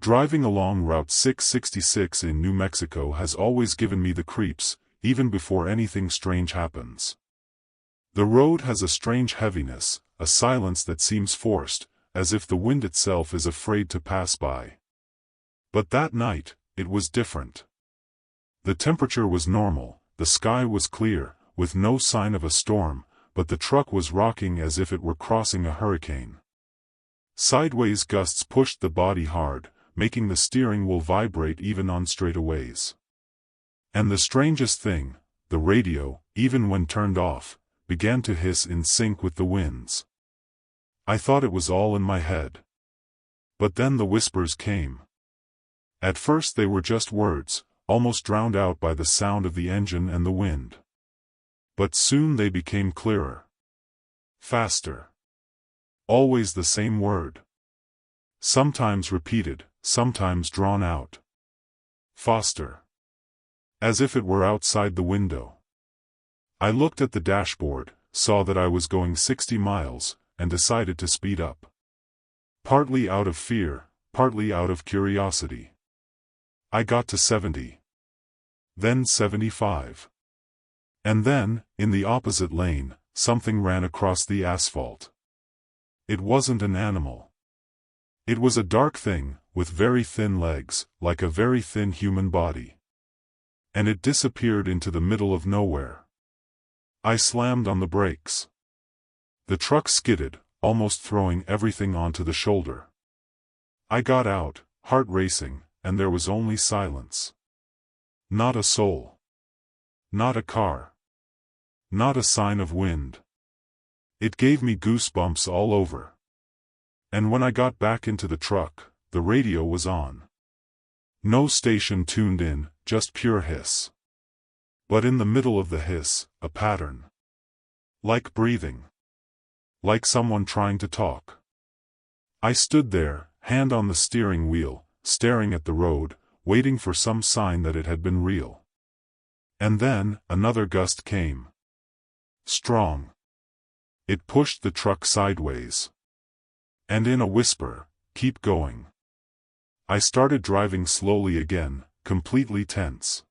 Driving along Route 666 in New Mexico has always given me the creeps, even before anything strange happens. The road has a strange heaviness, a silence that seems forced, as if the wind itself is afraid to pass by. But that night, it was different. The temperature was normal, the sky was clear, with no sign of a storm, but the truck was rocking as if it were crossing a hurricane. Sideways gusts pushed the body hard, making the steering wheel vibrate even on straightaways. And the strangest thing, the radio, even when turned off, began to hiss in sync with the winds. I thought it was all in my head. But then the whispers came. At first they were just words, almost drowned out by the sound of the engine and the wind. But soon they became clearer. Faster. Always the same word. Sometimes repeated, sometimes drawn out. Faster. As if it were outside the window. I looked at the dashboard, saw that I was going 60 miles, and decided to speed up. Partly out of fear, partly out of curiosity. I got to 70. Then 75. And then, in the opposite lane, something ran across the asphalt. It wasn't an animal. It was a dark thing, with very thin legs, like a very thin human body. And it disappeared into the middle of nowhere. I slammed on the brakes. The truck skidded, almost throwing everything onto the shoulder. I got out, heart racing, and there was only silence. Not a soul. Not a car. Not a sign of wind. It gave me goosebumps all over. And when I got back into the truck, the radio was on. No station tuned in, just pure hiss. But in the middle of the hiss, a pattern. Like breathing. Like someone trying to talk. I stood there, hand on the steering wheel, staring at the road, waiting for some sign that it had been real. And then, another gust came. Strong. It pushed the truck sideways. And in a whisper, "Keep going." I started driving slowly again, completely tense.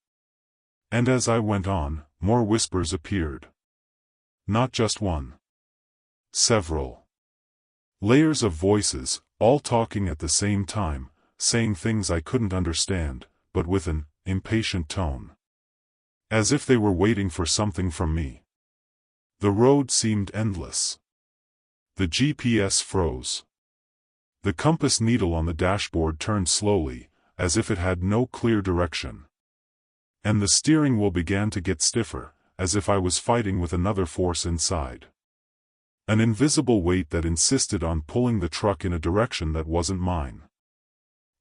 And as I went on, more whispers appeared. Not just one. Several. Layers of voices, all talking at the same time, saying things I couldn't understand, but with an impatient tone. As if they were waiting for something from me. The road seemed endless. The GPS froze. The compass needle on the dashboard turned slowly, as if it had no clear direction. And the steering wheel began to get stiffer, as if I was fighting with another force inside. An invisible weight that insisted on pulling the truck in a direction that wasn't mine.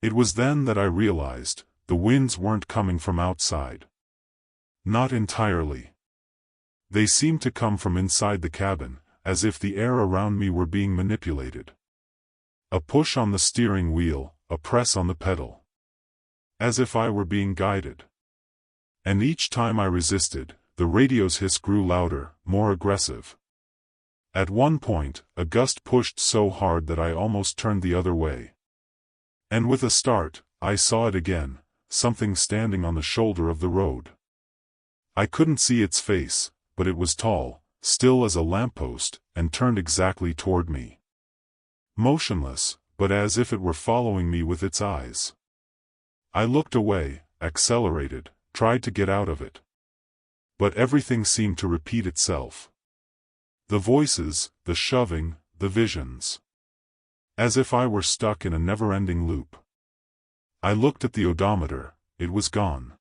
It was then that I realized, the winds weren't coming from outside. Not entirely. They seemed to come from inside the cabin, as if the air around me were being manipulated. A push on the steering wheel, a press on the pedal. As if I were being guided. And each time I resisted, the radio's hiss grew louder, more aggressive. At one point, a gust pushed so hard that I almost turned the other way. And with a start, I saw it again, something standing on the shoulder of the road. I couldn't see its face, but it was tall, still as a lamppost, and turned exactly toward me. Motionless, but as if it were following me with its eyes. I looked away, accelerated, tried to get out of it. But everything seemed to repeat itself. The voices, the shoving, the visions. As if I were stuck in a never-ending loop. I looked at the odometer, it was gone.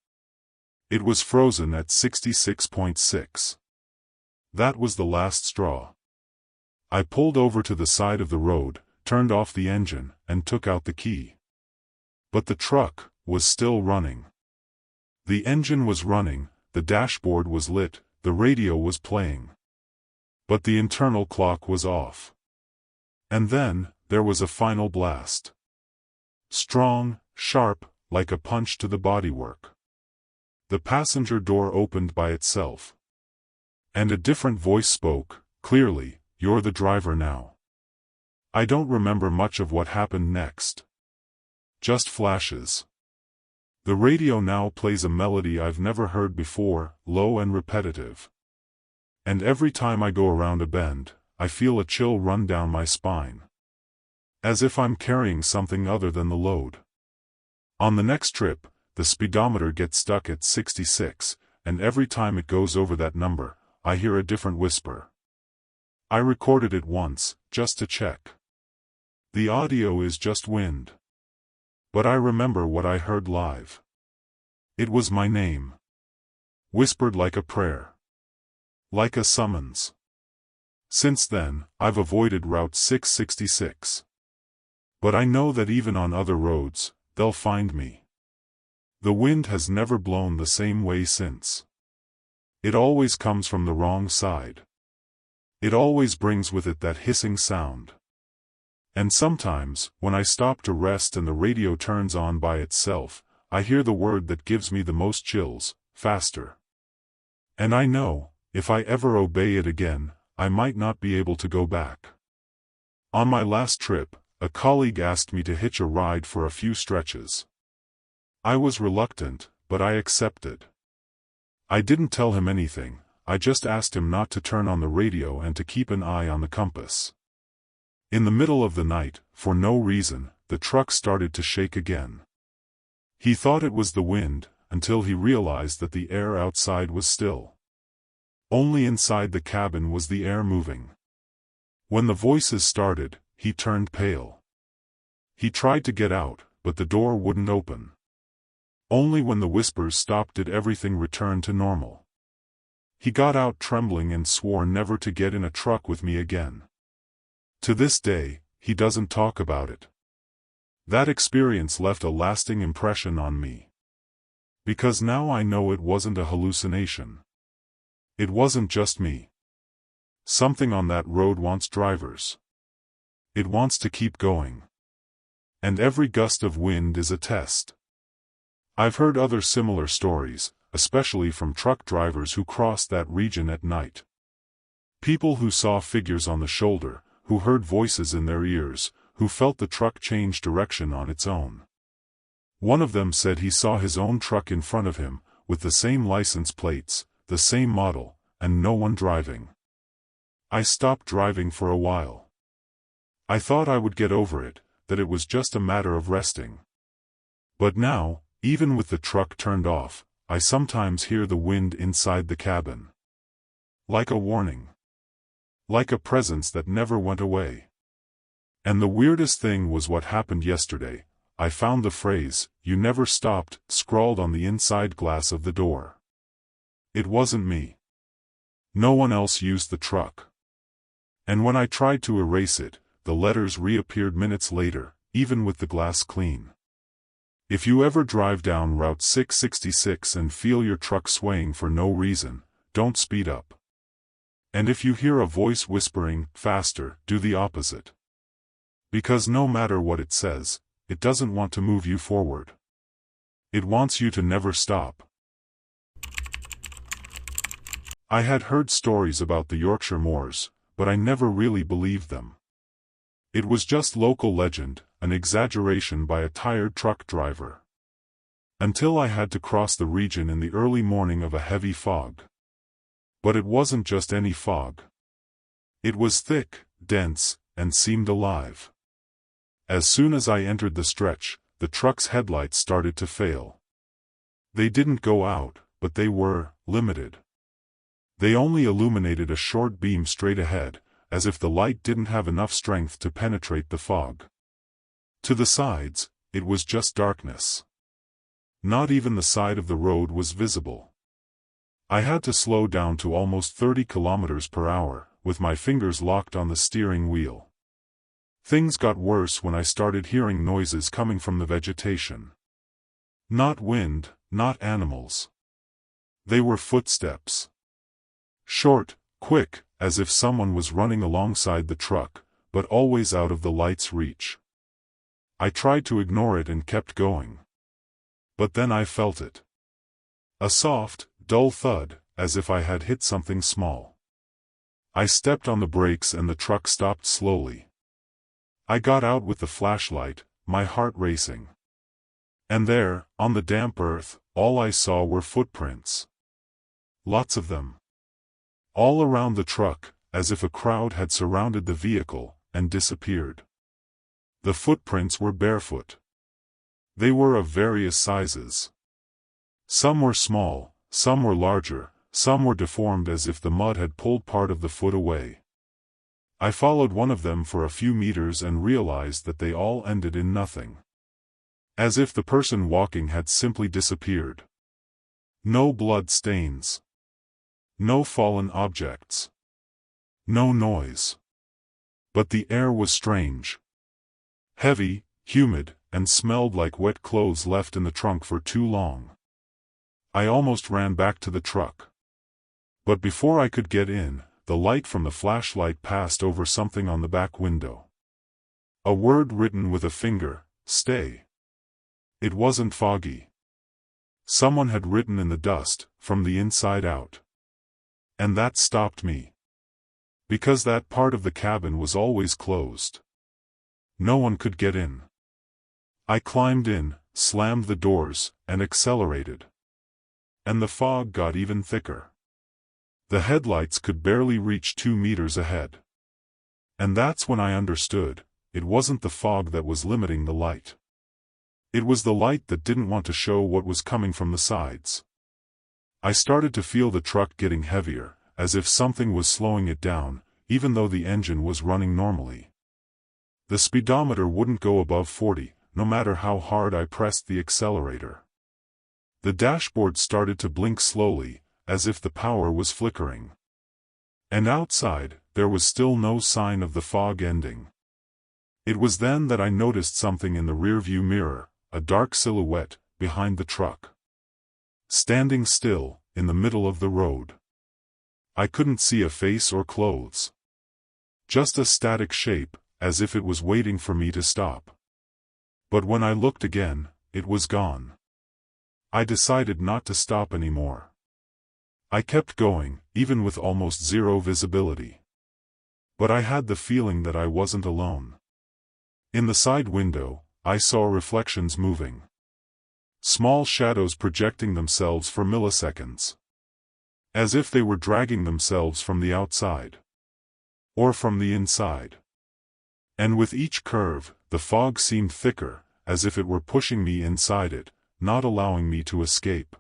It was frozen at 66.6. That was the last straw. I pulled over to the side of the road, turned off the engine, and took out the key. But the truck was still running. The engine was running, the dashboard was lit, the radio was playing. But the internal clock was off. And then, there was a final blast. Strong, sharp, like a punch to the bodywork. The passenger door opened by itself. And a different voice spoke, clearly, "You're the driver now." I don't remember much of what happened next. just flashes. The radio now plays a melody I've never heard before, low and repetitive. And every time I go around a bend, I feel a chill run down my spine. As if I'm carrying something other than the load. On the next trip, the speedometer gets stuck at 66, and every time it goes over that number, I hear a different whisper. I recorded it once, just to check. The audio is just wind. But I remember what I heard live. It was my name. Whispered like a prayer. Like a summons. Since then, I've avoided Route 666. But I know that even on other roads, they'll find me. The wind has never blown the same way since. It always comes from the wrong side. It always brings with it that hissing sound. And sometimes, when I stop to rest and the radio turns on by itself, I hear the word that gives me the most chills, faster. And I know, if I ever obey it again, I might not be able to go back. On my last trip, a colleague asked me to hitch a ride for a few stretches. I was reluctant, but I accepted. I didn't tell him anything, I just asked him not to turn on the radio and to keep an eye on the compass. In the middle of the night, for no reason, the truck started to shake again. He thought it was the wind, until he realized that the air outside was still. Only inside the cabin was the air moving. When the voices started, he turned pale. He tried to get out, but the door wouldn't open. Only when the whispers stopped did everything return to normal. He got out trembling and swore never to get in a truck with me again. To this day, he doesn't talk about it. That experience left a lasting impression on me. Because now I know it wasn't a hallucination. It wasn't just me. Something on that road wants drivers. It wants to keep going. And every gust of wind is a test. I've heard other similar stories, especially from truck drivers who crossed that region at night. People who saw figures on the shoulder, who heard voices in their ears, who felt the truck change direction on its own. One of them said he saw his own truck in front of him, with the same license plates, the same model, and no one driving. I stopped driving for a while. I thought I would get over it, that it was just a matter of resting. But now, even with the truck turned off, I sometimes hear the wind inside the cabin. Like a warning. Like a presence that never went away. And the weirdest thing was what happened yesterday. I found the phrase, "You never stopped," scrawled on the inside glass of the door. It wasn't me. No one else used the truck. And when I tried to erase it, the letters reappeared minutes later, even with the glass clean. If you ever drive down Route 666 and feel your truck swaying for no reason, don't speed up. And if you hear a voice whispering, "Faster," do the opposite. Because no matter what it says, it doesn't want to move you forward. It wants you to never stop. I had heard stories about the Yorkshire moors, but I never really believed them. It was just local legend, an exaggeration by a tired truck driver. Until I had to cross the region in the early morning of a heavy fog. But it wasn't just any fog. It was thick, dense, and seemed alive. As soon as I entered the stretch, the truck's headlights started to fail. They didn't go out, but they were limited. They only illuminated a short beam straight ahead, as if the light didn't have enough strength to penetrate the fog. To the sides, it was just darkness. Not even the side of the road was visible. I had to slow down to almost 30 kilometers per hour, with my fingers locked on the steering wheel. Things got worse when I started hearing noises coming from the vegetation. Not wind, not animals. They were footsteps. Short, quick, as if someone was running alongside the truck, but always out of the light's reach. I tried to ignore it and kept going. But then I felt it. A soft, dull thud, as if I had hit something small. I stepped on the brakes and the truck stopped slowly. I got out with the flashlight, my heart racing. And there, on the damp earth, all I saw were footprints. Lots of them. All around the truck, as if a crowd had surrounded the vehicle, and disappeared. The footprints were barefoot. They were of various sizes. Some were small, some were larger, some were deformed as if the mud had pulled part of the foot away. I followed one of them for a few meters and realized that they all ended in nothing. As if the person walking had simply disappeared. No blood stains. No fallen objects. No noise. But the air was strange. Heavy, humid, and smelled like wet clothes left in the trunk for too long. I almost ran back to the truck. But before I could get in, the light from the flashlight passed over something on the back window. A word written with a finger, "Stay." It wasn't foggy. Someone had written in the dust, from the inside out. And that stopped me. Because that part of the cabin was always closed. No one could get in. I climbed in, slammed the doors, and accelerated. And the fog got even thicker. The headlights could barely reach 2 meters ahead. And that's when I understood, it wasn't the fog that was limiting the light. It was the light that didn't want to show what was coming from the sides. I started to feel the truck getting heavier, as if something was slowing it down, even though the engine was running normally. The speedometer wouldn't go above 40, no matter how hard I pressed the accelerator. The dashboard started to blink slowly, as if the power was flickering. And outside, there was still no sign of the fog ending. It was then that I noticed something in the rearview mirror, a dark silhouette, behind the truck. Standing still, in the middle of the road. I couldn't see a face or clothes. Just a static shape, as if it was waiting for me to stop. But when I looked again, it was gone. I decided not to stop anymore. I kept going, even with almost zero visibility. But I had the feeling that I wasn't alone. In the side window, I saw reflections moving. Small shadows projecting themselves for milliseconds. As if they were dragging themselves from the outside. Or from the inside. And with each curve, the fog seemed thicker, as if it were pushing me inside it, not allowing me to escape.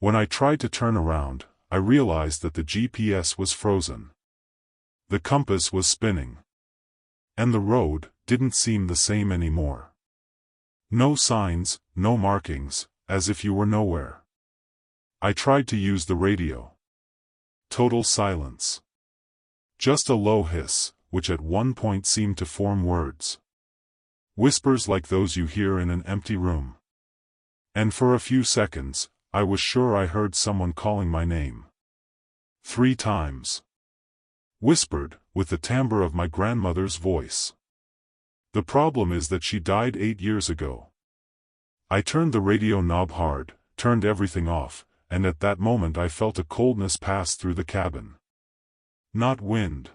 When I tried to turn around, I realized that the GPS was frozen. The compass was spinning. And the road didn't seem the same anymore. No signs, no markings, as if you were nowhere. I tried to use the radio. Total silence. Just a low hiss, which at one point seemed to form words. Whispers like those you hear in an empty room. And for a few seconds, I was sure I heard someone calling my name. 3 times. Whispered, with the timbre of my grandmother's voice. The problem is that she died 8 years ago. I turned the radio knob hard, turned everything off, and at that moment I felt a coldness pass through the cabin. Not wind.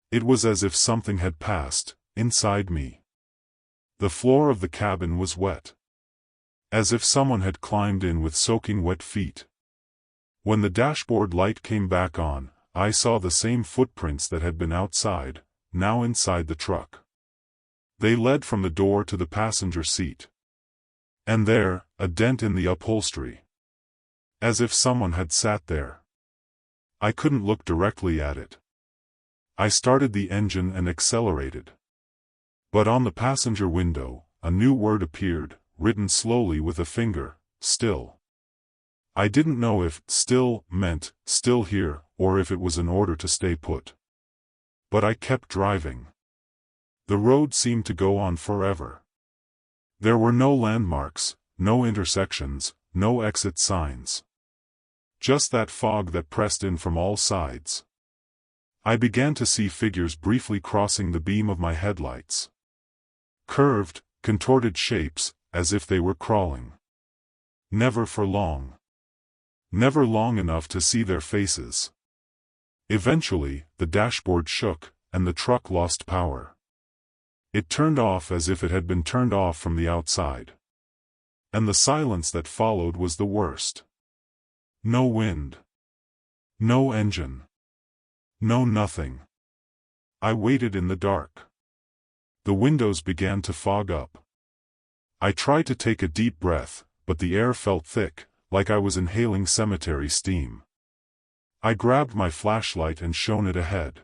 It was as if something had passed, inside me. The floor of the cabin was wet. As if someone had climbed in with soaking wet feet. When the dashboard light came back on, I saw the same footprints that had been outside, now inside the truck. They led from the door to the passenger seat. And there, a dent in the upholstery. As if someone had sat there. I couldn't look directly at it. I started the engine and accelerated. But on the passenger window, a new word appeared, written slowly with a finger, "Still." I didn't know if "still" meant, "still here," or if it was an order to stay put. But I kept driving. The road seemed to go on forever. There were no landmarks, no intersections, no exit signs. Just that fog that pressed in from all sides. I began to see figures briefly crossing the beam of my headlights. Curved, contorted shapes, as if they were crawling. Never for long. Never long enough to see their faces. Eventually, the dashboard shook, and the truck lost power. It turned off as if it had been turned off from the outside. And the silence that followed was the worst. No wind. No engine. No nothing. I waited in the dark. The windows began to fog up. I tried to take a deep breath, but the air felt thick, like I was inhaling cemetery steam. I grabbed my flashlight and shone it ahead.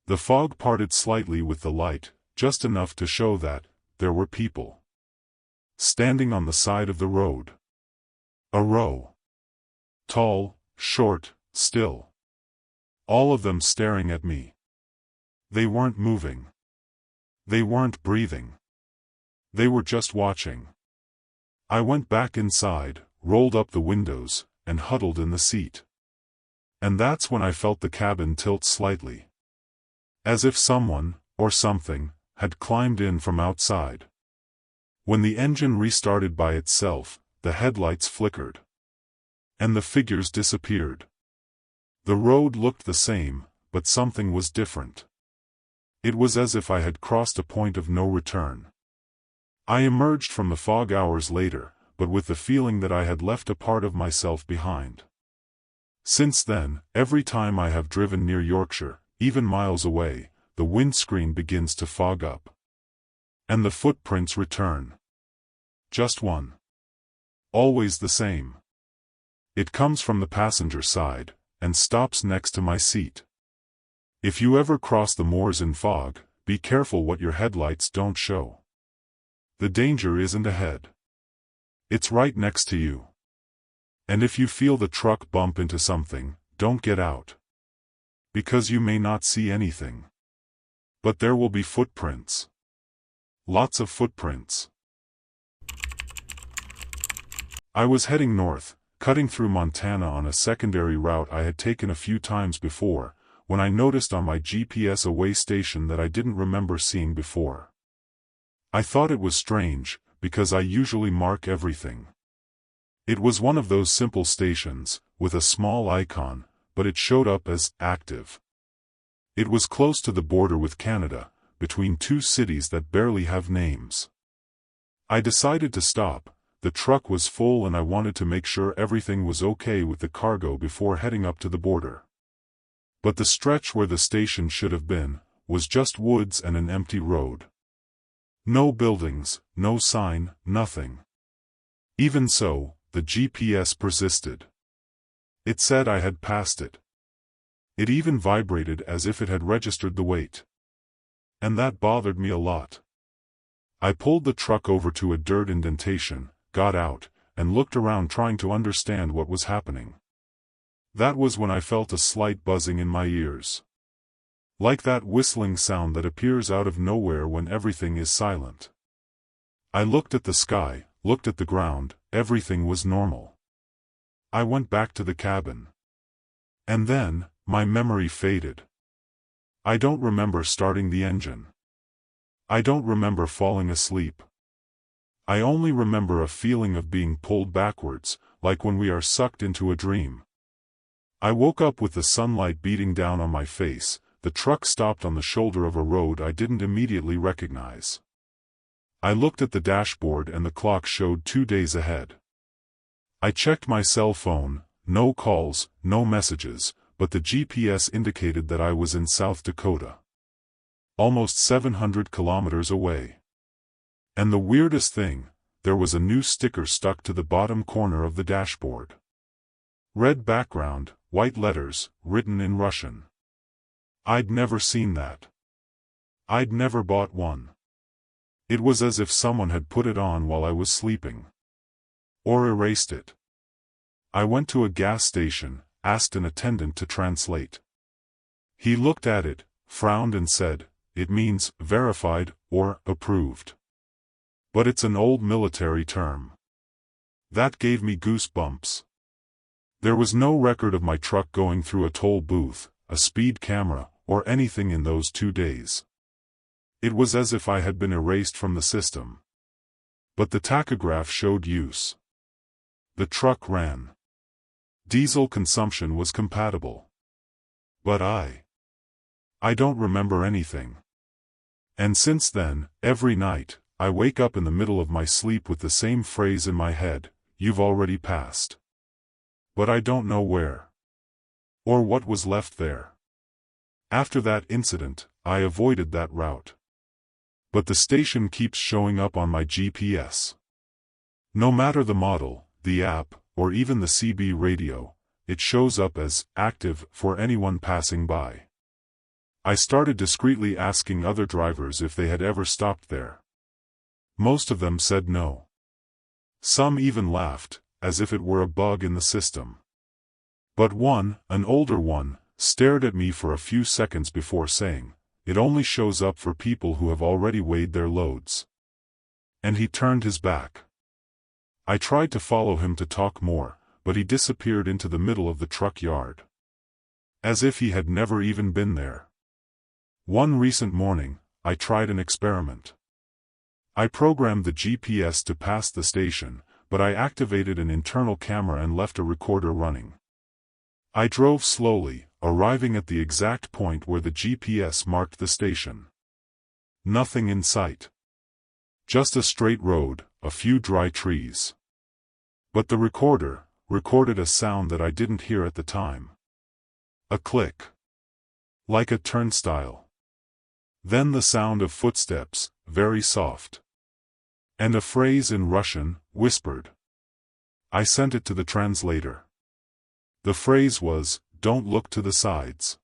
The fog parted slightly with the light, just enough to show that there were people standing on the side of the road. A row. Tall, short, still. All of them staring at me. They weren't moving. They weren't breathing. They were just watching. I went back inside, rolled up the windows, and huddled in the seat. And that's when I felt the cabin tilt slightly. As if someone, or something, had climbed in from outside. When the engine restarted by itself, the headlights flickered. And the figures disappeared. The road looked the same, but something was different. It was as if I had crossed a point of no return. I emerged from the fog hours later, but with the feeling that I had left a part of myself behind. Since then, every time I have driven near Yorkshire, even miles away, the windscreen begins to fog up. And the footprints return. Just one. Always the same. It comes from the passenger side, and stops next to my seat. If you ever cross the moors in fog, be careful what your headlights don't show. The danger isn't ahead. It's right next to you. And if you feel the truck bump into something, don't get out. Because you may not see anything. But there will be footprints. Lots of footprints. I was heading north, cutting through Montana on a secondary route I had taken a few times before, when I noticed on my GPS a way station that I didn't remember seeing before. I thought it was strange, because I usually mark everything. It was one of those simple stations, with a small icon, but it showed up as active. It was close to the border with Canada, between two cities that barely have names. I decided to stop. The truck was full and I wanted to make sure everything was okay with the cargo before heading up to the border. But the stretch where the station should have been, was just woods and an empty road. No buildings, no sign, nothing. Even so, the GPS persisted. It said I had passed it. It even vibrated as if it had registered the weight. And that bothered me a lot. I pulled the truck over to a dirt indentation, got out, and looked around trying to understand what was happening. That was when I felt a slight buzzing in my ears. Like that whistling sound that appears out of nowhere when everything is silent. I looked at the sky, looked at the ground, everything was normal. I went back to the cabin. And then, my memory faded. I don't remember starting the engine. I don't remember falling asleep. I only remember a feeling of being pulled backwards, like when we are sucked into a dream. I woke up with the sunlight beating down on my face. The truck stopped on the shoulder of a road I didn't immediately recognize. I looked at the dashboard and the clock showed 2 days ahead. I checked my cell phone, no calls, no messages, but the GPS indicated that I was in South Dakota. Almost 700 kilometers away. And the weirdest thing, there was a new sticker stuck to the bottom corner of the dashboard. Red background, white letters, written in Russian. I'd never seen that. I'd never bought one. It was as if someone had put it on while I was sleeping. Or erased it. I went to a gas station, asked an attendant to translate. He looked at it, frowned and said, "It means verified or approved. But it's an old military term." That gave me goosebumps. There was no record of my truck going through a toll booth, a speed camera, or anything in those 2 days. It was as if I had been erased from the system. But the tachograph showed use. The truck ran. Diesel consumption was compatible. But I don't remember anything. And since then, every night, I wake up in the middle of my sleep with the same phrase in my head, "You've already passed." But I don't know where. Or what was left there. After that incident, I avoided that route. But the station keeps showing up on my GPS. No matter the model, the app, or even the CB radio, it shows up as active for anyone passing by. I started discreetly asking other drivers if they had ever stopped there. Most of them said no. Some even laughed, as if it were a bug in the system. But one, an older one, stared at me for a few seconds before saying, "It only shows up for people who have already weighed their loads." And he turned his back. I tried to follow him to talk more, but he disappeared into the middle of the truck yard. As if he had never even been there. One recent morning, I tried an experiment. I programmed the GPS to pass the station, but I activated an internal camera and left a recorder running. I drove slowly, arriving at the exact point where the GPS marked the station. Nothing in sight. Just a straight road, a few dry trees. But the recorder recorded a sound that I didn't hear at the time. A click. Like a turnstile. Then the sound of footsteps, very soft. And a phrase in Russian, whispered. I sent it to the translator. The phrase was, "Don't look to the sides."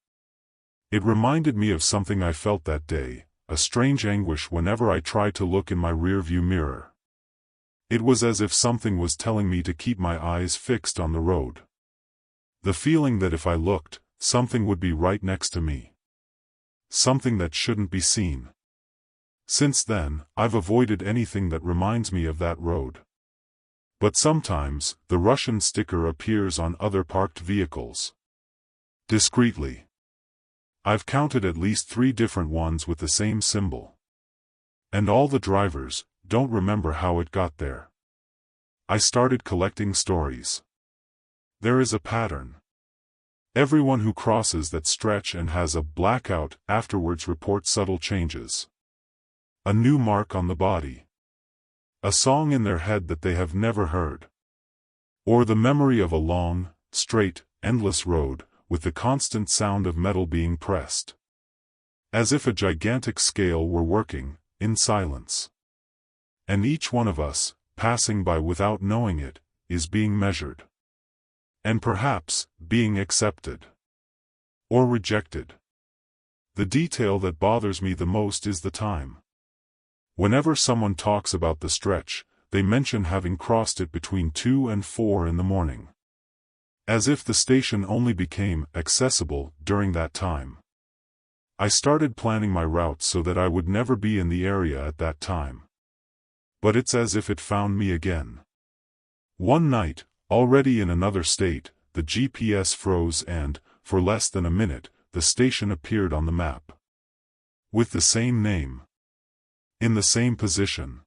It reminded me of something I felt that day, a strange anguish whenever I tried to look in my rearview mirror. It was as if something was telling me to keep my eyes fixed on the road. The feeling that if I looked, something would be right next to me. Something that shouldn't be seen. Since then, I've avoided anything that reminds me of that road. But sometimes, the Russian sticker appears on other parked vehicles. Discreetly. I've counted at least 3 different ones with the same symbol. And all the drivers don't remember how it got there. I started collecting stories. There is a pattern. Everyone who crosses that stretch and has a blackout afterwards reports subtle changes. A new mark on the body. A song in their head that they have never heard. Or the memory of a long, straight, endless road, with the constant sound of metal being pressed. As if a gigantic scale were working, in silence. And each one of us, passing by without knowing it, is being measured. And perhaps, being accepted. Or rejected. The detail that bothers me the most is the time. Whenever someone talks about the stretch, they mention having crossed it between 2 and 4 in the morning. As if the station only became accessible during that time. I started planning my route so that I would never be in the area at that time. But it's as if it found me again. One night, already in another state, the GPS froze and, for less than a minute, the station appeared on the map. With the same name. In the same position.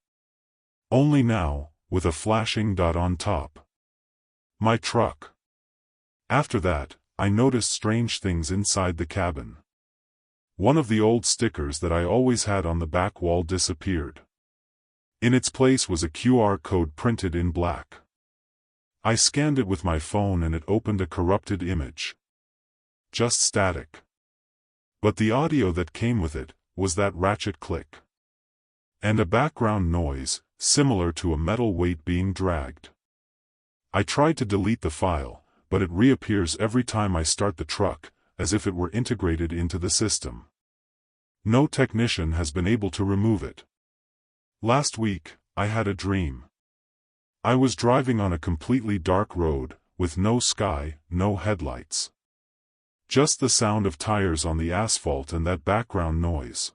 Only now, with a flashing dot on top. My truck. After that, I noticed strange things inside the cabin. One of the old stickers that I always had on the back wall disappeared. In its place was a QR code printed in black. I scanned it with my phone and it opened a corrupted image. Just static. But the audio that came with it was that ratchet click. And a background noise, similar to a metal weight being dragged. I tried to delete the file, but it reappears every time I start the truck, as if it were integrated into the system. No technician has been able to remove it. Last week, I had a dream. I was driving on a completely dark road, with no sky, no headlights. Just the sound of tires on the asphalt and that background noise.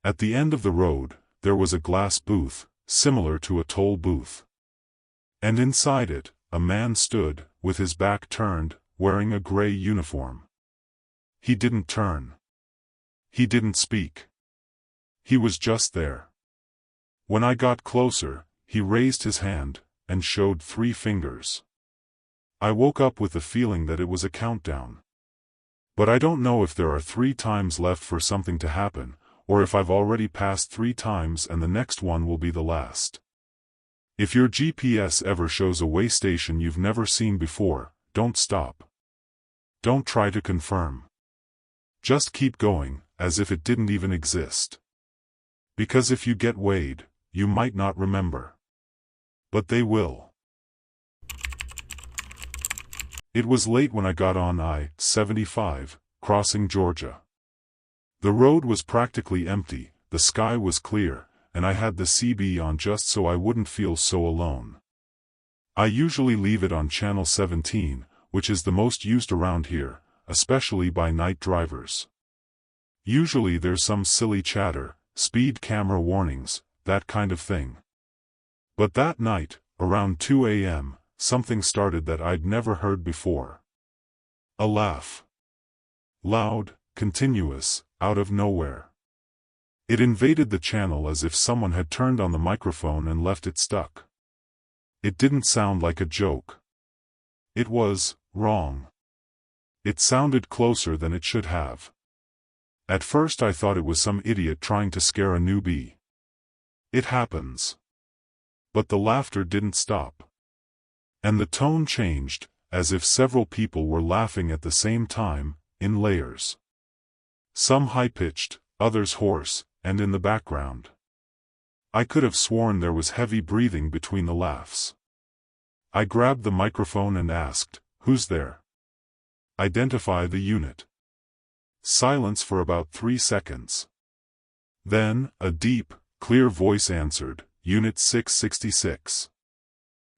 At the end of the road, there was a glass booth, similar to a toll booth. And inside it, a man stood, with his back turned, wearing a gray uniform. He didn't turn. He didn't speak. He was just there. When I got closer, he raised his hand, and showed 3 fingers. I woke up with the feeling that it was a countdown. But I don't know if there are 3 times left for something to happen, or if I've already passed 3 times and the next one will be the last. If your GPS ever shows a way station you've never seen before, don't stop. Don't try to confirm. Just keep going, as if it didn't even exist. Because if you get weighed, you might not remember. But they will. It was late when I got on I-75, crossing Georgia. The road was practically empty, the sky was clear, and I had the CB on just so I wouldn't feel so alone. I usually leave it on channel 17, which is the most used around here, especially by night drivers. Usually there's some silly chatter, speed camera warnings, that kind of thing. But that night, around 2 a.m., something started that I'd never heard before. A laugh. Loud, continuous, out of nowhere. It invaded the channel as if someone had turned on the microphone and left it stuck. It didn't sound like a joke. It was wrong. It sounded closer than it should have. At first I thought it was some idiot trying to scare a newbie. It happens. But the laughter didn't stop. And the tone changed, as if several people were laughing at the same time, in layers. Some high-pitched, others hoarse, and in the background. I could have sworn there was heavy breathing between the laughs. I grabbed the microphone and asked, "Who's there? Identify the unit." Silence for about 3 seconds. Then, a deep, clear voice answered, "Unit 666.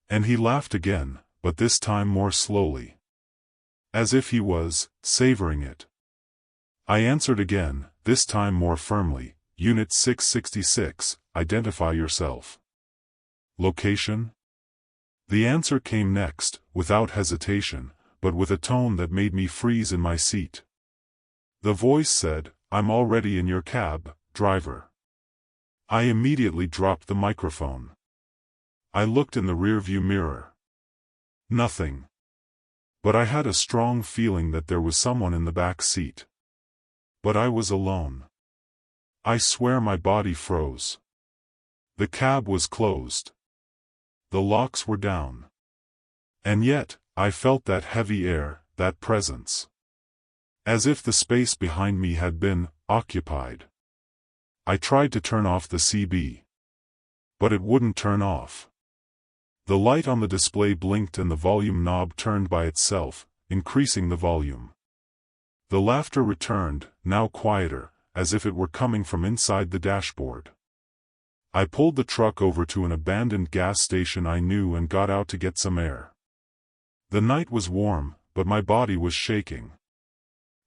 And he laughed again, but this time more slowly. As if he was savoring it. I answered again, this time more firmly, "Unit 666, identify yourself." Location? The answer came next, without hesitation, but with a tone that made me freeze in my seat. The voice said, "I'm already in your cab, driver." I immediately dropped the microphone. I looked in the rearview mirror. Nothing. But I had a strong feeling that there was someone in the back seat. But I was alone. I swear my body froze. The cab was closed. The locks were down. And yet, I felt that heavy air, that presence. As if the space behind me had been occupied. I tried to turn off the CB. But it wouldn't turn off. The light on the display blinked and the volume knob turned by itself, increasing the volume. The laughter returned, now quieter, as if it were coming from inside the dashboard. I pulled the truck over to an abandoned gas station I knew and got out to get some air. The night was warm, but my body was shaking.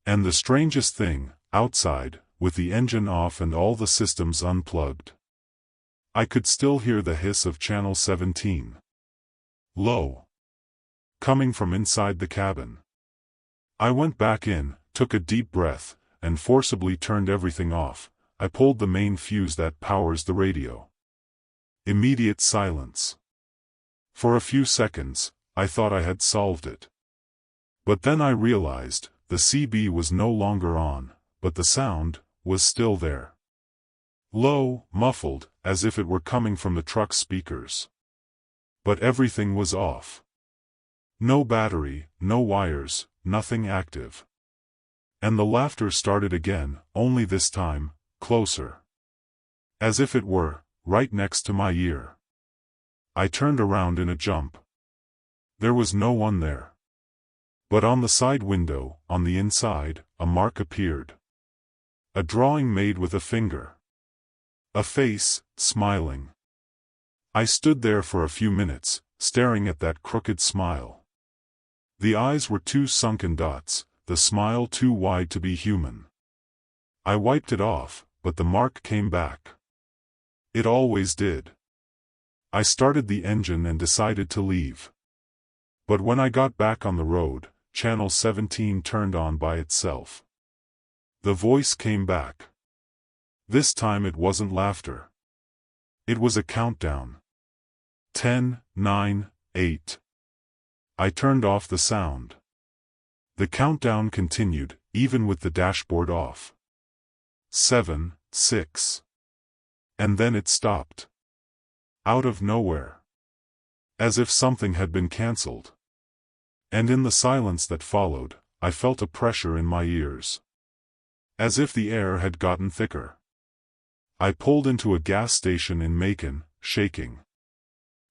And the strangest thing, outside, with the engine off and all the systems unplugged, I could still hear the hiss of channel 17. Low. Coming from inside the cabin. I went back in, took a deep breath, and forcibly turned everything off. I pulled the main fuse that powers the radio. Immediate silence. For a few seconds, I thought I had solved it. But then I realized, the CB was no longer on, but the sound was still there. Low, muffled, as if it were coming from the truck's speakers. But everything was off. No battery, no wires, nothing active. And the laughter started again, only this time, closer. As if it were, right next to my ear. I turned around in a jump. There was no one there. But on the side window, on the inside, a mark appeared. A drawing made with a finger. A face, smiling. I stood there for a few minutes, staring at that crooked smile. The eyes were 2 sunken dots, the smile too wide to be human. I wiped it off, but the mark came back. It always did. I started the engine and decided to leave. But when I got back on the road, channel 17 turned on by itself. The voice came back. This time it wasn't laughter. It was a countdown. 10, 9, 8. I turned off the sound. The countdown continued, even with the dashboard off. 7, 6. And then it stopped. Out of nowhere. As if something had been cancelled. And in the silence that followed, I felt a pressure in my ears. As if the air had gotten thicker. I pulled into a gas station in Macon, shaking.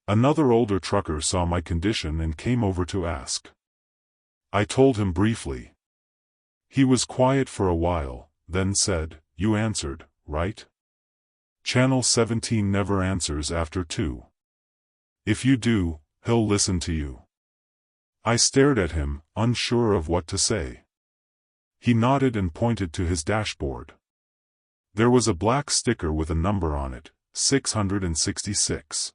Another older trucker saw my condition and came over to ask. I told him briefly. He was quiet for a while, then said, "You answered, right? Channel 17 never answers after 2. If you do, he'll listen to you." I stared at him, unsure of what to say. He nodded and pointed to his dashboard. There was a black sticker with a number on it, 666.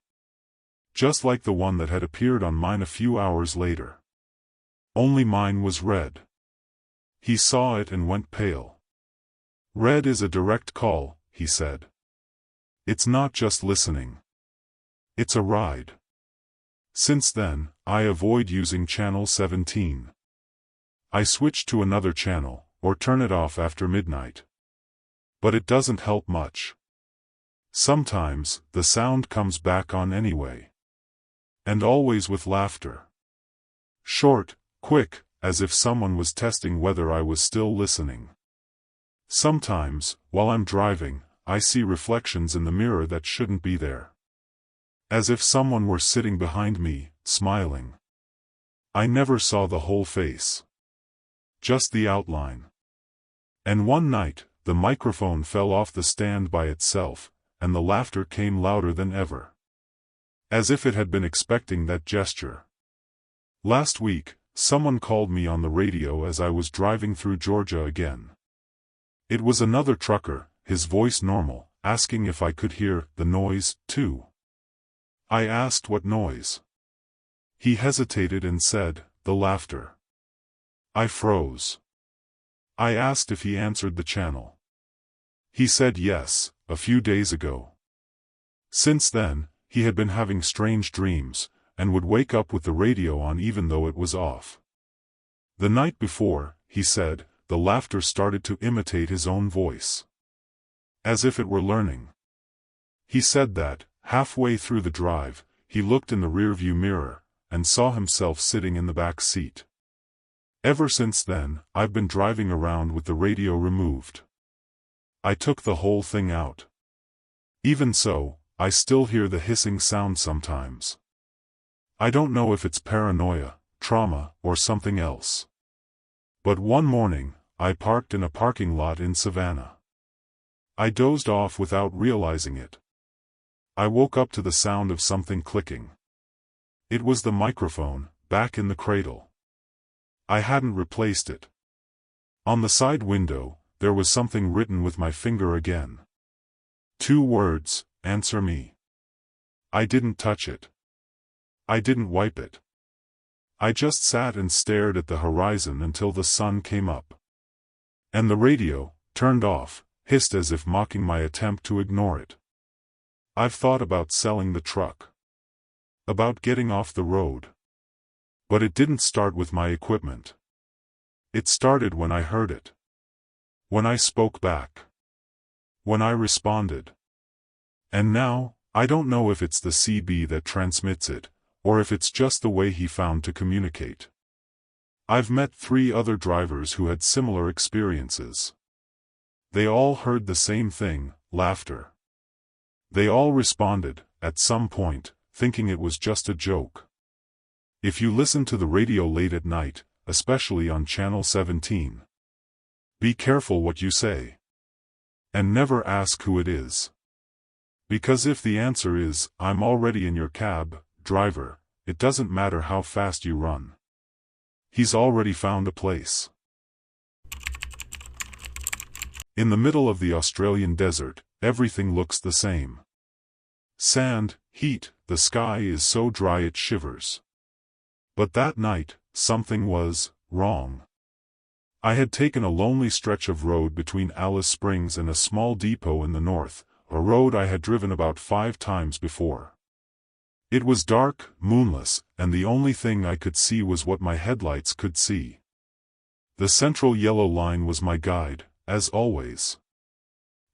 Just like the one that had appeared on mine a few hours later. Only mine was red. He saw it and went pale. "Red is a direct call," he said. "It's not just listening. It's a ride." Since then, I avoid using channel 17. I switch to another channel, or turn it off after midnight. But it doesn't help much. Sometimes, the sound comes back on anyway. And always with laughter. Short, quick, as if someone was testing whether I was still listening. Sometimes, while I'm driving, I see reflections in the mirror that shouldn't be there. As if someone were sitting behind me, smiling. I never saw the whole face. Just the outline. And one night, the microphone fell off the stand by itself, and the laughter came louder than ever. As if it had been expecting that gesture. Last week, someone called me on the radio as I was driving through Georgia again. It was another trucker, his voice normal, asking if I could hear the noise, too. I asked what noise. He hesitated and said, "The laughter." I froze. I asked if he answered the channel. He said yes, a few days ago. Since then, he had been having strange dreams, and would wake up with the radio on even though it was off. The night before, he said, the laughter started to imitate his own voice. As if it were learning. He said that, halfway through the drive, he looked in the rearview mirror, and saw himself sitting in the back seat. Ever since then, I've been driving around with the radio removed. I took the whole thing out. Even so, I still hear the hissing sound sometimes. I don't know if it's paranoia, trauma, or something else. But one morning, I parked in a parking lot in Savannah. I dozed off without realizing it. I woke up to the sound of something clicking. It was the microphone, back in the cradle. I hadn't replaced it. On the side window, there was something written with my finger again. 2 words, "Answer me." I didn't touch it. I didn't wipe it. I just sat and stared at the horizon until the sun came up. And the radio, turned off, hissed as if mocking my attempt to ignore it. I've thought about selling the truck. About getting off the road. But it didn't start with my equipment. It started when I heard it. When I spoke back. When I responded. And now, I don't know if it's the CB that transmits it, or if it's just the way he found to communicate. I've met 3 other drivers who had similar experiences. They all heard the same thing, laughter. They all responded, at some point, thinking it was just a joke. If you listen to the radio late at night, especially on channel 17, be careful what you say. And never ask who it is. Because if the answer is, "I'm already in your cab, driver," it doesn't matter how fast you run. He's already found a place. In the middle of the Australian desert, everything looks the same. Sand, heat, the sky is so dry it shivers. But that night, something was wrong. I had taken a lonely stretch of road between Alice Springs and a small depot in the north, a road I had driven about 5 times before. It was dark, moonless, and the only thing I could see was what my headlights could see. The central yellow line was my guide, as always.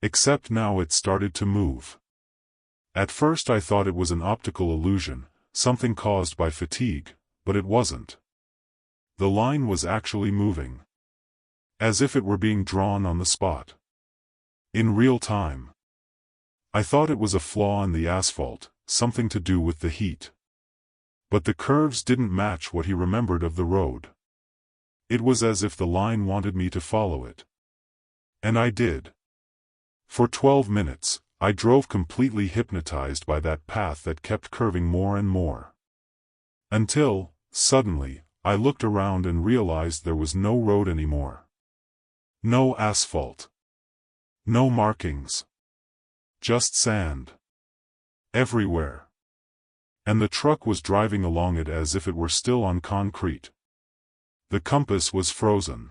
Except now it started to move. At first I thought it was an optical illusion, something caused by fatigue, but it wasn't. The line was actually moving. As if it were being drawn on the spot. In real time. I thought it was a flaw in the asphalt, something to do with the heat. But the curves didn't match what he remembered of the road. It was as if the line wanted me to follow it. And I did. For 12 minutes, I drove completely hypnotized by that path that kept curving more and more. Until, suddenly, I looked around and realized there was no road anymore. No asphalt. No markings. Just sand. Everywhere. And the truck was driving along it as if it were still on concrete. The compass was frozen.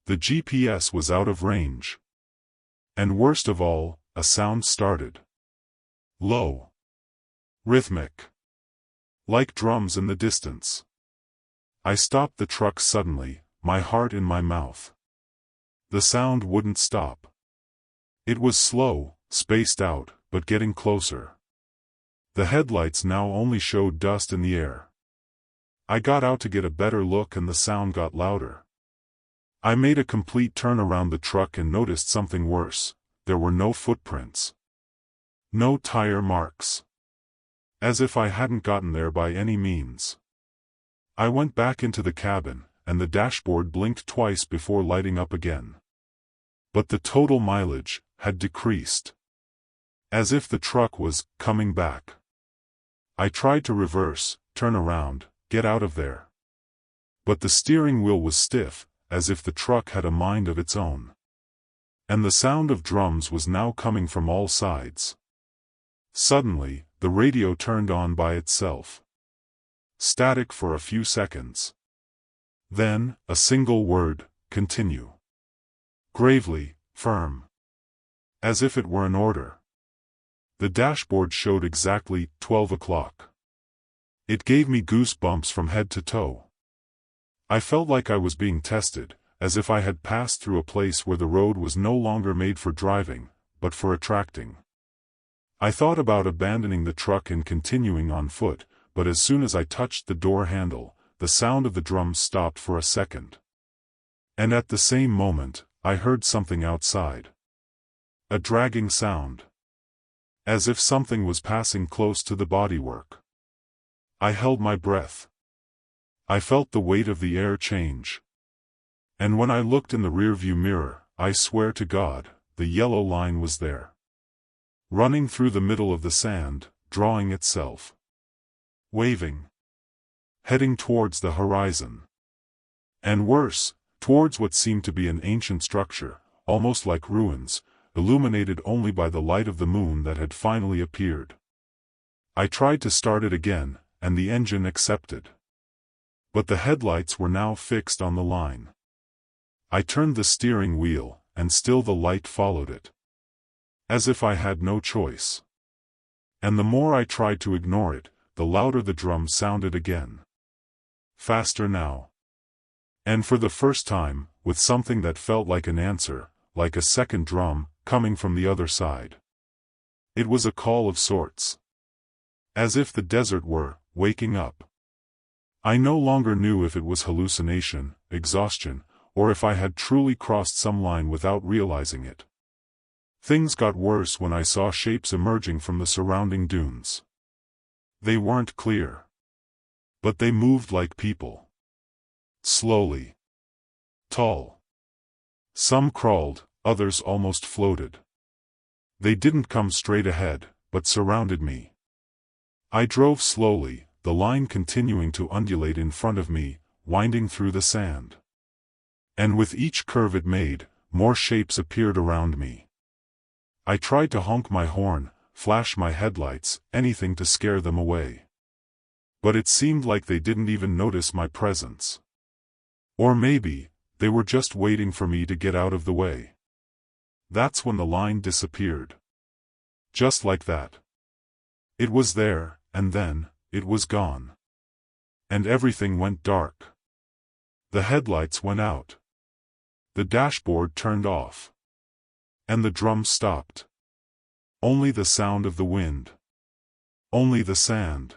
The GPS was out of range. And worst of all, a sound started. Low. Rhythmic. Like drums in the distance. I stopped the truck suddenly, my heart in my mouth. The sound wouldn't stop. It was slow, spaced out, but getting closer. The headlights now only showed dust in the air. I got out to get a better look and the sound got louder. I made a complete turn around the truck and noticed something worse. There were no footprints. No tire marks. As if I hadn't gotten there by any means. I went back into the cabin, and the dashboard blinked twice before lighting up again. But the total mileage had decreased. As if the truck was coming back. I tried to reverse, turn around, get out of there. But the steering wheel was stiff, as if the truck had a mind of its own. And the sound of drums was now coming from all sides. Suddenly, the radio turned on by itself. Static for a few seconds. Then, a single word, continue. Gravely, firm. As if it were an order. The dashboard showed exactly 12 o'clock. It gave me goosebumps from head to toe. I felt like I was being tested, as if I had passed through a place where the road was no longer made for driving, but for attracting. I thought about abandoning the truck and continuing on foot, but as soon as I touched the door handle, the sound of the drums stopped for a second. And at the same moment, I heard something outside. A dragging sound. As if something was passing close to the bodywork. I held my breath. I felt the weight of the air change. And when I looked in the rearview mirror, I swear to God, the yellow line was there. Running through the middle of the sand, drawing itself. Waving. Heading towards the horizon. And worse, towards what seemed to be an ancient structure, almost like ruins, illuminated only by the light of the moon that had finally appeared. I tried to start it again, and the engine accepted. But the headlights were now fixed on the line. I turned the steering wheel, and still the light followed it. As if I had no choice. And the more I tried to ignore it, the louder the drum sounded again. Faster now. And for the first time, with something that felt like an answer, like a second drum, coming from the other side. It was a call of sorts. As if the desert were waking up. I no longer knew if it was hallucination, exhaustion, or if I had truly crossed some line without realizing it. Things got worse when I saw shapes emerging from the surrounding dunes. They weren't clear. But they moved like people. Slowly. Tall. Some crawled, others almost floated. They didn't come straight ahead, but surrounded me. I drove slowly, the line continuing to undulate in front of me, winding through the sand. And with each curve it made, more shapes appeared around me. I tried to honk my horn, flash my headlights, anything to scare them away. But it seemed like they didn't even notice my presence. Or maybe, they were just waiting for me to get out of the way. That's when the line disappeared. Just like that. It was there, and then, it was gone. And everything went dark. The headlights went out. The dashboard turned off. And the drum stopped. Only the sound of the wind. Only the sand.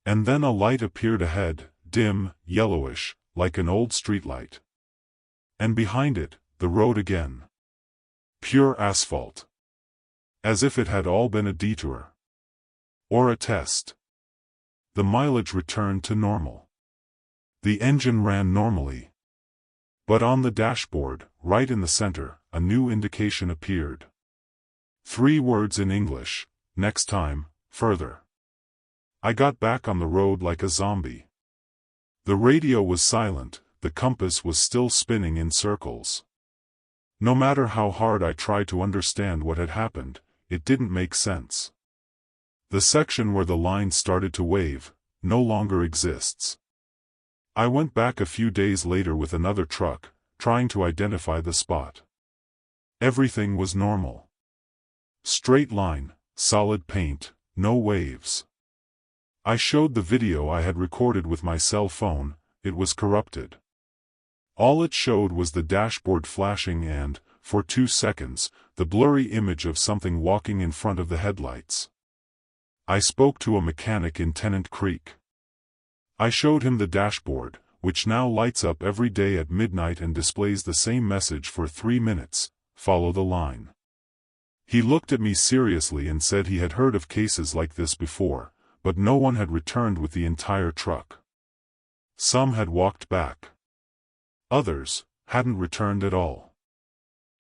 And then a light appeared ahead, dim, yellowish, like an old streetlight. And behind it, the road again. Pure asphalt. As if it had all been a detour. Or a test. The mileage returned to normal. The engine ran normally. But on the dashboard, right in the center, a new indication appeared. 3 words in English: next time, further. I got back on the road like a zombie. The radio was silent, the compass was still spinning in circles. No matter how hard I tried to understand what had happened, it didn't make sense. The section where the line started to wave no longer exists. I went back a few days later with another truck, trying to identify the spot. Everything was normal. Straight line, solid paint, no waves. I showed the video I had recorded with my cell phone. It was corrupted. All it showed was the dashboard flashing and, for 2 seconds, the blurry image of something walking in front of the headlights. I spoke to a mechanic in Tennant Creek. I showed him the dashboard, which now lights up every day at midnight and displays the same message for 3 minutes: follow the line. He looked at me seriously and said he had heard of cases like this before, but no one had returned with the entire truck. Some had walked back. Others hadn't returned at all.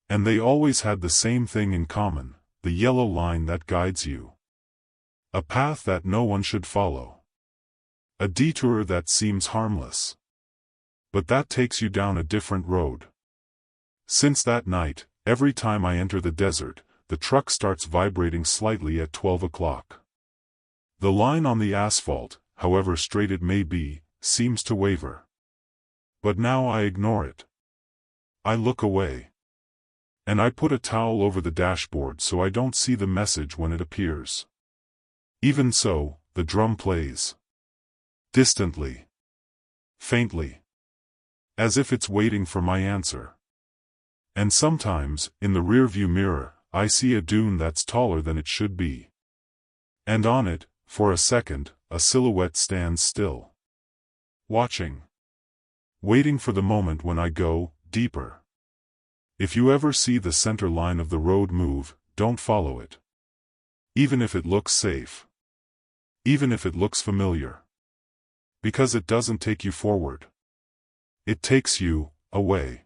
And they always had the same thing in common: the yellow line that guides you. A path that no one should follow. A detour that seems harmless. But that takes you down a different road. Since that night, every time I enter the desert, the truck starts vibrating slightly at 12 o'clock. The line on the asphalt, however straight it may be, seems to waver. But now I ignore it. I look away. And I put a towel over the dashboard so I don't see the message when it appears. Even so, the drum plays. Distantly. Faintly. As if it's waiting for my answer. And sometimes, in the rearview mirror, I see a dune that's taller than it should be. And on it, for a second, a silhouette stands still. Watching. Waiting for the moment when I go deeper. If you ever see the center line of the road move, don't follow it. Even if it looks safe. Even if it looks familiar. Because it doesn't take you forward. It takes you away.